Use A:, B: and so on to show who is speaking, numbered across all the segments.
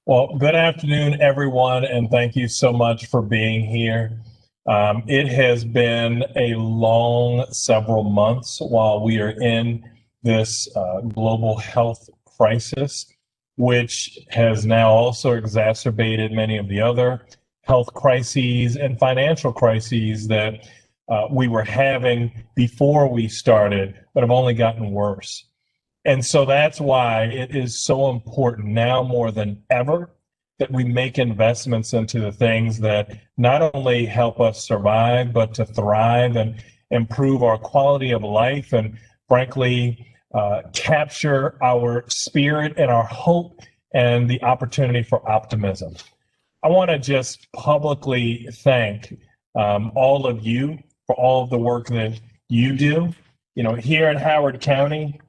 A: Well, good afternoon, everyone, and thank you so much for being here. It has been a long several months while we are in this global health crisis, which has now also exacerbated many of the other health crises and financial crises that we were having before we started, but have only gotten worse. And so that's why it is so important now more than ever that we make investments into the things that not only help us survive, but to thrive and improve our quality of life and, frankly, capture our spirit and our hope and the opportunity for optimism. I want to just publicly thank all of you for all of the work that you do. You know, here in Howard County,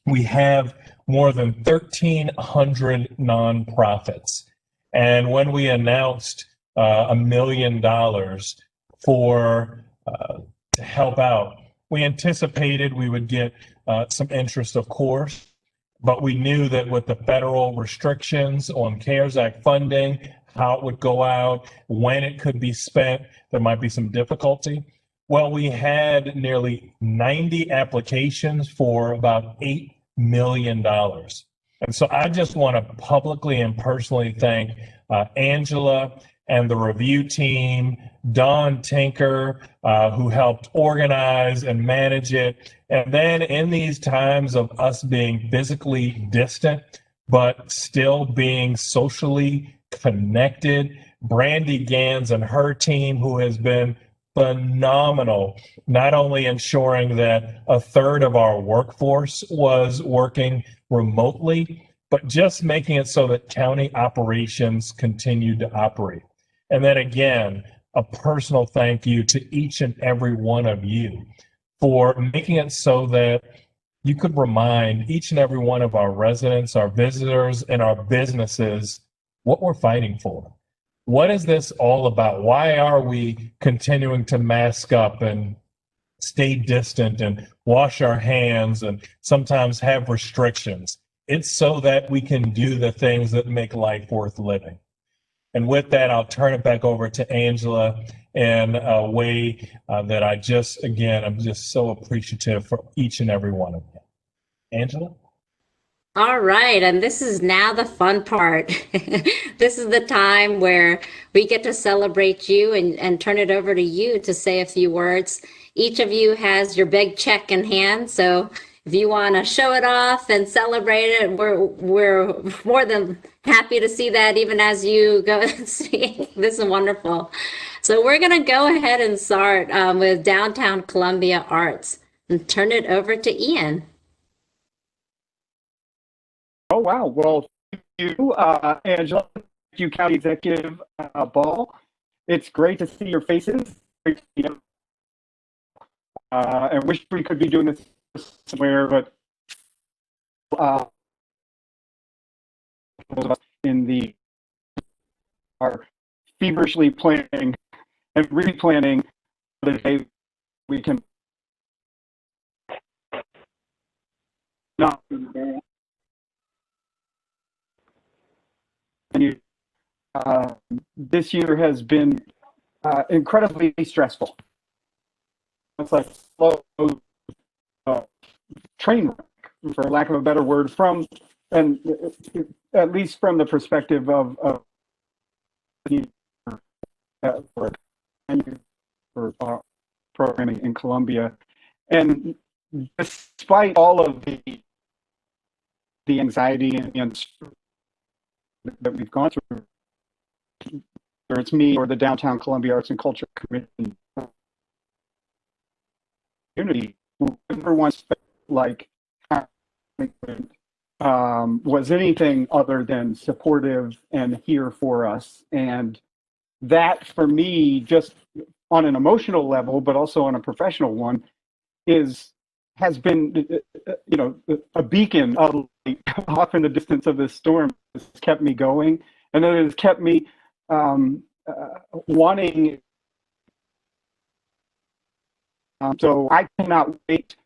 A: we have more than 1,300 nonprofits. And when we announced $1 million for to help out, we anticipated we would get some interest, of course, but we knew that with the federal restrictions on CARES Act funding, how it would go out, when it could be spent, there might be some difficulty. Well, we had nearly 90 applications for about $8 million. And so I just want to publicly and personally thank Angela and the review team, Don Tinker, who helped organize and manage it. And then in these times of us being physically distant, but still being socially connected, Brandy Gans and her team, who has been phenomenal, not only ensuring that a third of our workforce was working remotely, but just making it so that county operations continued to operate. And then again, a personal thank you to each and every one of you for making it so that you could remind each and every one of our residents, our visitors, and our businesses what we're fighting for. What is this all about? Why are we continuing to mask up and stay distant and wash our hands and sometimes have restrictions? It's so that we can do the things that make life worth living. And with that, I'll turn it back over to Angela in a way that I'm just so appreciative for each and every one of you. Angela?
B: All right, and this is now the fun part. This is the time where we get to celebrate you and turn it over to you to say a few words. Each of you has your big check in hand, so if you want to show it off and celebrate it, we're more than happy to see that even as you go and speak. This is wonderful. So we're going to go ahead and start with Downtown Columbia Arts and turn it over to Ian.
C: Oh, wow. Well, thank you, Angela. Thank you, County Executive Ball. It's great to see your faces. Great to see you. I wish we could be doing this somewhere, but those of us in the are feverishly planning and replanning the day we can not. This year has been incredibly stressful. It's like slow train wreck, for lack of a better word, and at least from the perspective of for programming in Columbia. And despite all of the anxiety and the uncertainty that we've gone through, whether it's me or the Downtown Columbia Arts and Culture Commission community, who never once felt like was anything other than supportive and here for us. And that, for me, just on an emotional level, but also on a professional one, has been, a beacon of light off in the distance of this storm. Has kept me going, and it has kept me wanting. So I cannot wait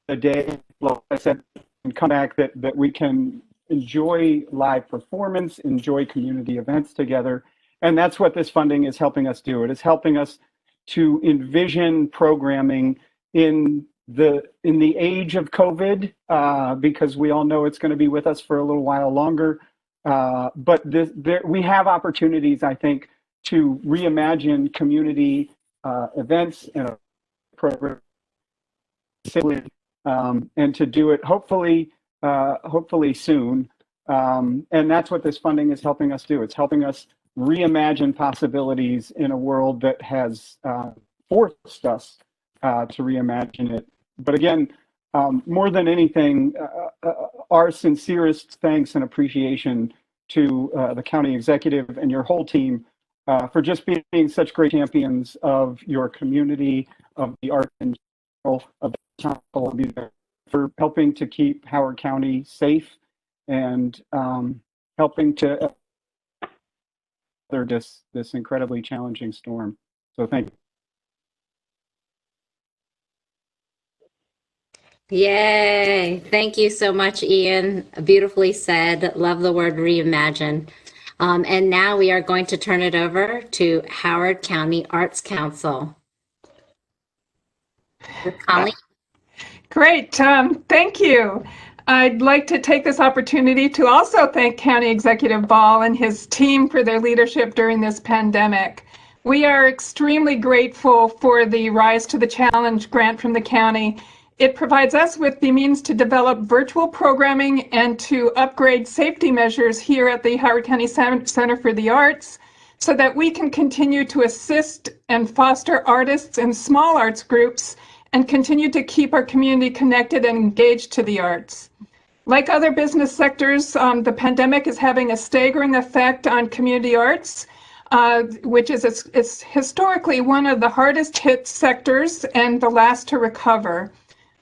C: the day, like I said, and come back that we can enjoy live performance, enjoy community events together. And that's what this funding is helping us do. It is helping us to envision programming in the age of COVID, because we all know it's going to be with us for a little while longer. But we have opportunities, I think, to reimagine community events and programs, and to do it hopefully soon. And that's what this funding is helping us do. It's helping us reimagine possibilities in a world that has forced us to reimagine it. But again, more than anything, our sincerest thanks and appreciation to the county executive and your whole team for just being such great champions of your community, of the art and of the council, for helping to keep Howard County safe and helping to weather this incredibly challenging storm. So thank you.
B: Yay. Thank you so much, Ian. Beautifully said. Love the word reimagine. And now we are going to turn it over to Howard County Arts Council. Colleen?
D: Great. Thank you. I'd like to take this opportunity to also thank County Executive Ball and his team for their leadership during this pandemic. We are extremely grateful for the Rise to the Challenge grant from the county. It provides us with the means to develop virtual programming and to upgrade safety measures here at the Howard County Center for the Arts so that we can continue to assist and foster artists and small arts groups and continue to keep our community connected and engaged to the arts. Like other business sectors, the pandemic is having a staggering effect on community arts, which is historically one of the hardest hit sectors and the last to recover.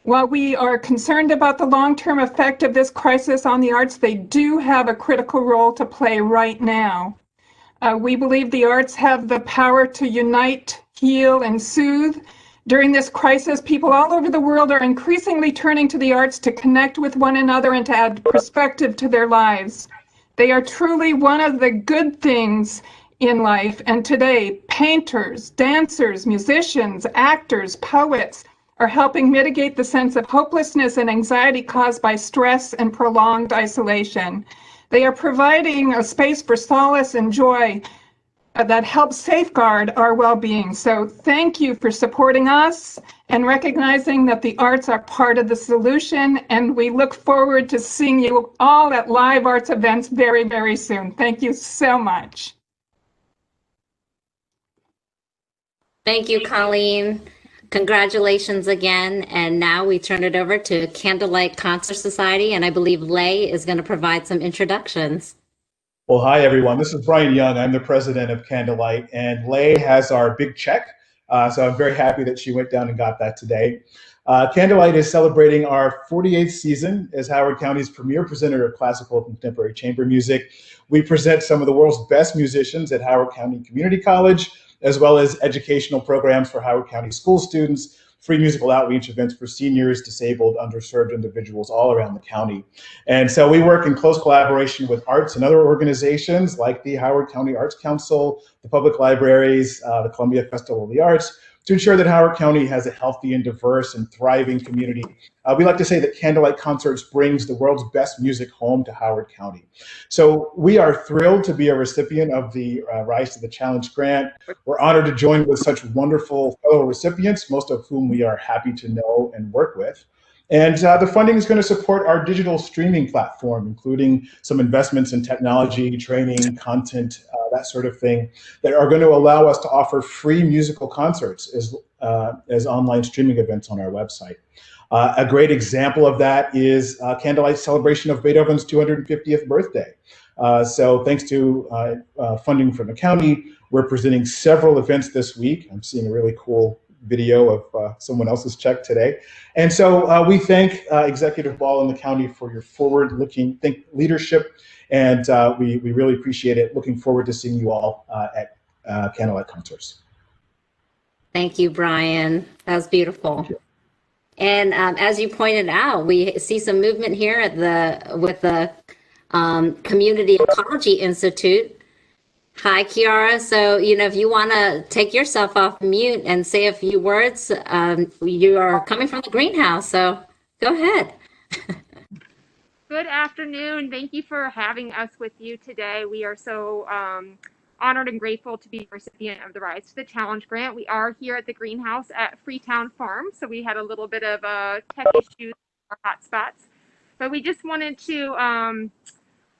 D: While we are concerned about the long-term effect of this crisis on the arts, they do have a critical role to play right now. We believe the arts have the power to unite, heal, and soothe. During this crisis, people all over the world are increasingly turning to the arts to connect with one another and to add perspective to their lives. They are truly one of the good things in life, and today, painters, dancers, musicians, actors, poets are helping mitigate the sense of hopelessness and anxiety caused by stress and prolonged isolation. They are providing a space for solace and joy that helps safeguard our well-being. So thank you for supporting us and recognizing that the arts are part of the solution, and we look forward to seeing you all at live arts events very, very soon. Thank you so much.
B: Thank you, Colleen. Congratulations again. And now we turn it over to Candlelight Concert Society, and I believe Lay is going to provide some introductions.
E: Well, hi, everyone. This is Brian Young. I'm the president of Candlelight, and Lay has our big check. So I'm very happy that she went down and got that today. Candlelight is celebrating our 48th season as Howard County's premier presenter of classical and contemporary chamber music. We present some of the world's best musicians at Howard County Community College, as well as educational programs for Howard County school students, free musical outreach events for seniors, disabled, underserved individuals all around the county. And so we work in close collaboration with arts and other organizations like the Howard County Arts Council, the public libraries, the Columbia Festival of the Arts, to ensure that Howard County has a healthy and diverse and thriving community. We like to say that Candlelight Concerts brings the world's best music home to Howard County. So we are thrilled to be a recipient of the Rise to the Challenge grant. We're honored to join with such wonderful fellow recipients, most of whom we are happy to know and work with. And the funding is going to support our digital streaming platform, including some investments in technology, training, content, that sort of thing, that are going to allow us to offer free musical concerts as online streaming events on our website. A great example of that is Candlelight's celebration of Beethoven's 250th birthday. So thanks to funding from the county, we're presenting several events this week. I'm seeing a really cool video of someone else's check today. And so we thank Executive Ball and the county for your forward-looking leadership, and we really appreciate it. Looking forward to seeing you all at Candlelight Concerts.
B: Thank you, Brian. That was beautiful. And as you pointed out, we see some movement here with the Community Ecology Institute. Hi, Kiara. So, if you want to take yourself off mute and say a few words, you are coming from the greenhouse, so go ahead.
F: Good afternoon. Thank you for having us with you today. We are so honored and grateful to be a recipient of the Rise to the Challenge grant. We are here at the greenhouse at Freetown Farm, so we had a little bit of tech issues or hotspots, but we just wanted to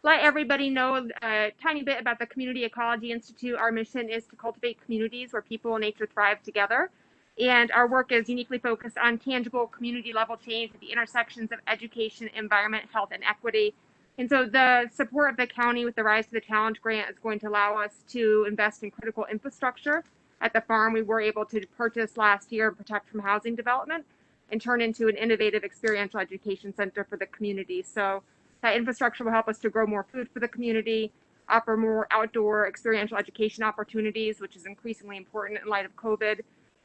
F: let everybody know a tiny bit about the Community Ecology Institute. Our mission is to cultivate communities where people and nature thrive together. And our work is uniquely focused on tangible community level change at the intersections of education, environment, health, and equity. And so the support of the county with the Rise to the Challenge grant is going to allow us to invest in critical infrastructure at the farm. We were able to purchase last year Protect from Housing Development and turn into an innovative experiential education center for the community. So that infrastructure will help us to grow more food for the community, offer more outdoor experiential education opportunities, which is increasingly important in light of COVID,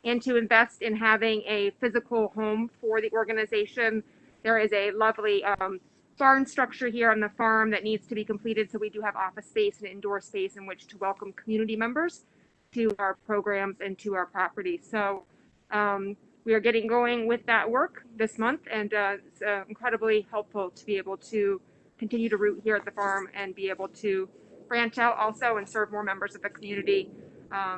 F: and to invest in having a physical home for the organization. There is a lovely barn structure here on the farm that needs to be completed, so we do have office space and indoor space in which to welcome community members to our programs and to our property. So we are getting going with that work this month, and it's incredibly helpful to be able to continue to root here at the farm and be able to branch out also and serve more members of the community,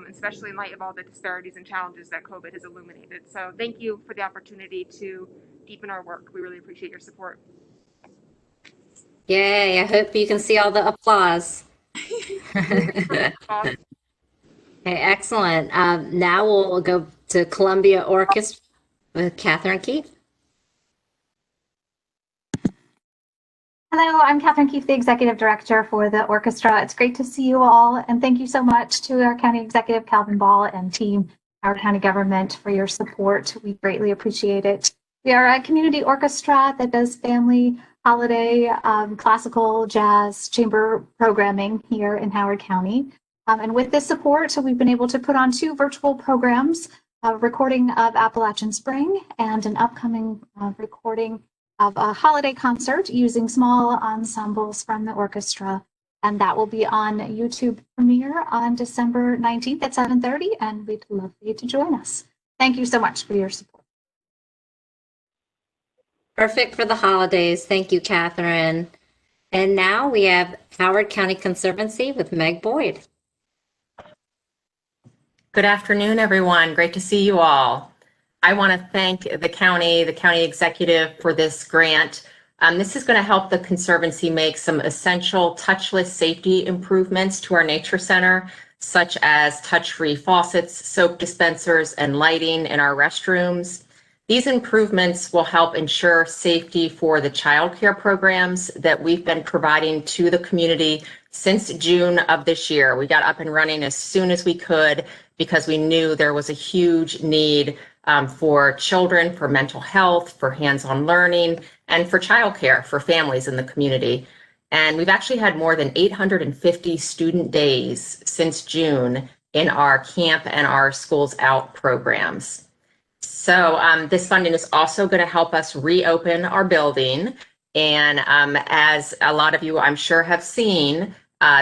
F: especially in light of all the disparities and challenges that COVID has illuminated. So thank you for the opportunity to deepen our work. We really appreciate your support.
B: Yay, I hope you can see all the applause.
F: Awesome.
B: Okay, excellent. Now we'll go to Columbia Orchestra with Catherine Keith.
G: Hello, I'm Catherine Keith, the Executive Director for the orchestra. It's great to see you all, and thank you so much to our County Executive, Calvin Ball, and team, our county government, for your support. We greatly appreciate it. We are a community orchestra that does family, holiday, classical, jazz, chamber programming here in Howard County. And with this support, we've been able to put on 2 virtual programs, a recording of Appalachian Spring and an upcoming recording of a holiday concert using small ensembles from the orchestra. And that will be on YouTube premiere on December 19th at 7:30, and we'd love for you to join us. Thank you so much for your support.
B: Perfect for the holidays. Thank you, Catherine. And now we have Howard County Conservancy with Meg Boyd.
H: Good afternoon, everyone. Great to see you all. I want to thank the county executive for this grant. This is going to help the Conservancy make some essential touchless safety improvements to our nature center, such as touch-free faucets, soap dispensers, and lighting in our restrooms. These improvements will help ensure safety for the childcare programs that we've been providing to the community since June of this year. We got up and running as soon as we could because we knew there was a huge need for children, for mental health, for hands-on learning, and for childcare for families in the community. And we've actually had more than 850 student days since June in our camp and our schools out programs. So this funding is also going to help us reopen our building. And as a lot of you, I'm sure, have seen,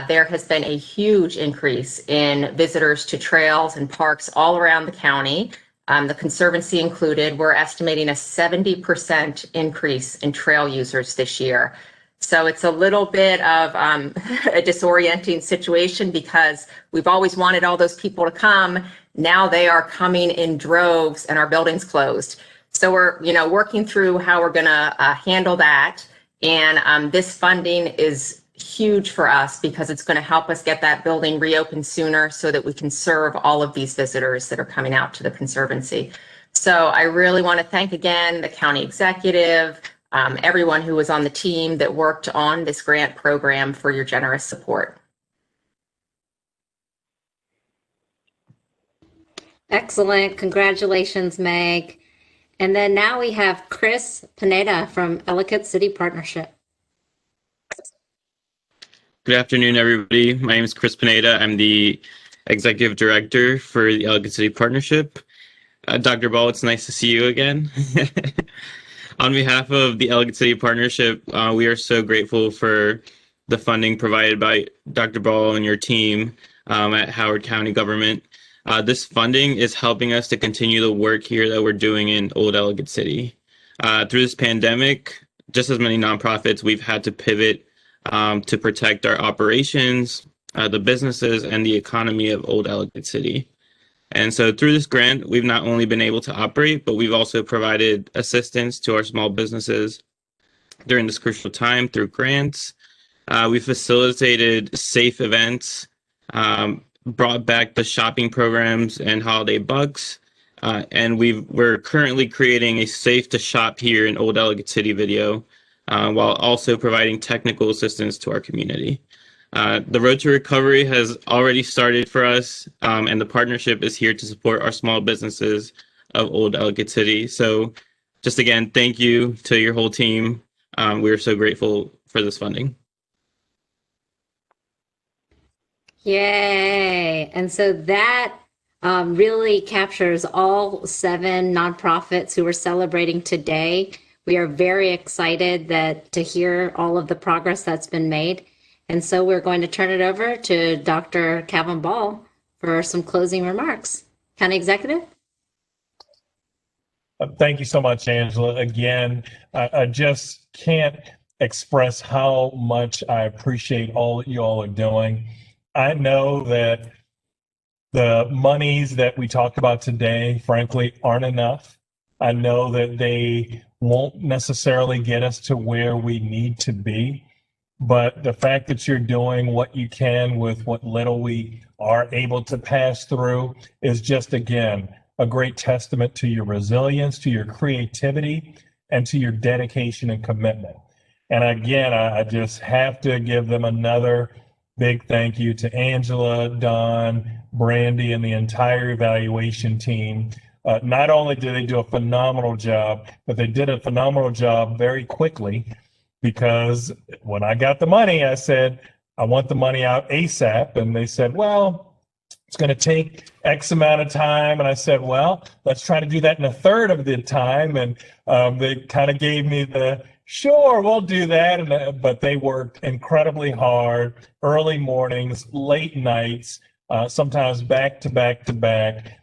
H: there has been a huge increase in visitors to trails and parks all around the county. The Conservancy included. We're estimating a 70% increase in trail users this year. So it's a little bit of a disorienting situation because we've always wanted all those people to come. Now they are coming in droves and our building's closed. So we're working through how we're going to handle that. And this funding is huge for us because it's going to help us get that building reopened sooner so that we can serve all of these visitors that are coming out to the Conservancy. So I really want to thank again the county executive, everyone who was on the team that worked on this grant program for your generous support.
B: Excellent. Congratulations, Meg. And then now we have Chris Pineda from Ellicott City Partnership.
I: Good afternoon, everybody. My name is Chris Pineda. I'm the Executive Director for the Ellicott City Partnership. Dr. Ball, it's nice to see you again. On behalf of the Ellicott City Partnership, we are so grateful for the funding provided by Dr. Ball and your team at Howard County Government. This funding is helping us to continue the work here that we're doing in Old Ellicott City. Through this pandemic, just as many nonprofits, we've had to pivot to protect our operations, the businesses, and the economy of Old Ellicott City. And so through this grant, we've not only been able to operate, but we've also provided assistance to our small businesses during this crucial time through grants. We facilitated safe events, brought back the shopping programs and holiday bucks, and we're currently creating a safe to shop here in Old Ellicott City video, while also providing technical assistance to our community. The Road to Recovery has already started for us, and the partnership is here to support our small businesses of Old Ellicott City. So just again, thank you to your whole team. We are so grateful for this funding.
B: Yay. And so that really captures all 7 nonprofits who are celebrating today. We are very excited to hear all of the progress that's been made. And so we're going to turn it over to Dr. Calvin Ball for some closing remarks. County Executive?
A: Thank you so much, Angela. Again, I just can't express how much I appreciate all that you all are doing. I know that the monies that we talked about today, frankly, aren't enough. I know that they won't necessarily get us to where we need to be. But the fact that you're doing what you can with what little we are able to pass through is just, again, a great testament to your resilience, to your creativity, and to your dedication and commitment. And again, I just have to give them another big thank you to Angela, Don, Brandy, and the entire evaluation team. Not only did they do a phenomenal job, but they did a phenomenal job very quickly. Because when I got the money, I said, I want the money out ASAP. And they said, well, it's going to take X amount of time. And I said, well, let's try to do that in a third of the time. And they kind of gave me the, sure, we'll do that. But they worked incredibly hard, early mornings, late nights, sometimes back to back to back,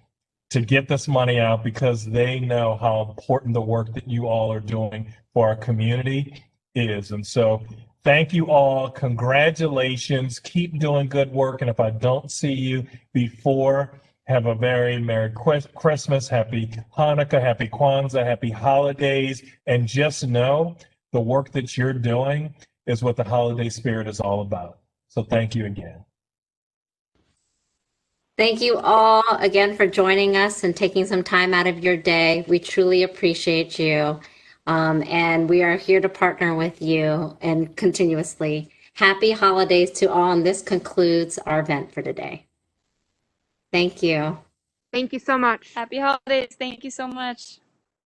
A: to get this money out because they know how important the work that you all are doing for our community is. And so thank you all. Congratulations. Keep doing good work. And if I don't see you before, have a very Merry Christmas, Happy Hanukkah, Happy Kwanzaa, Happy Holidays. And just know the work that you're doing is what the holiday spirit is all about. So thank you again.
B: Thank you all again for joining us and taking some time out of your day. We truly appreciate you. And we are here to partner with you and continuously. Happy holidays to all. And this concludes our event for today. Thank you.
F: Thank you so much.
J: Happy holidays. Thank you so much.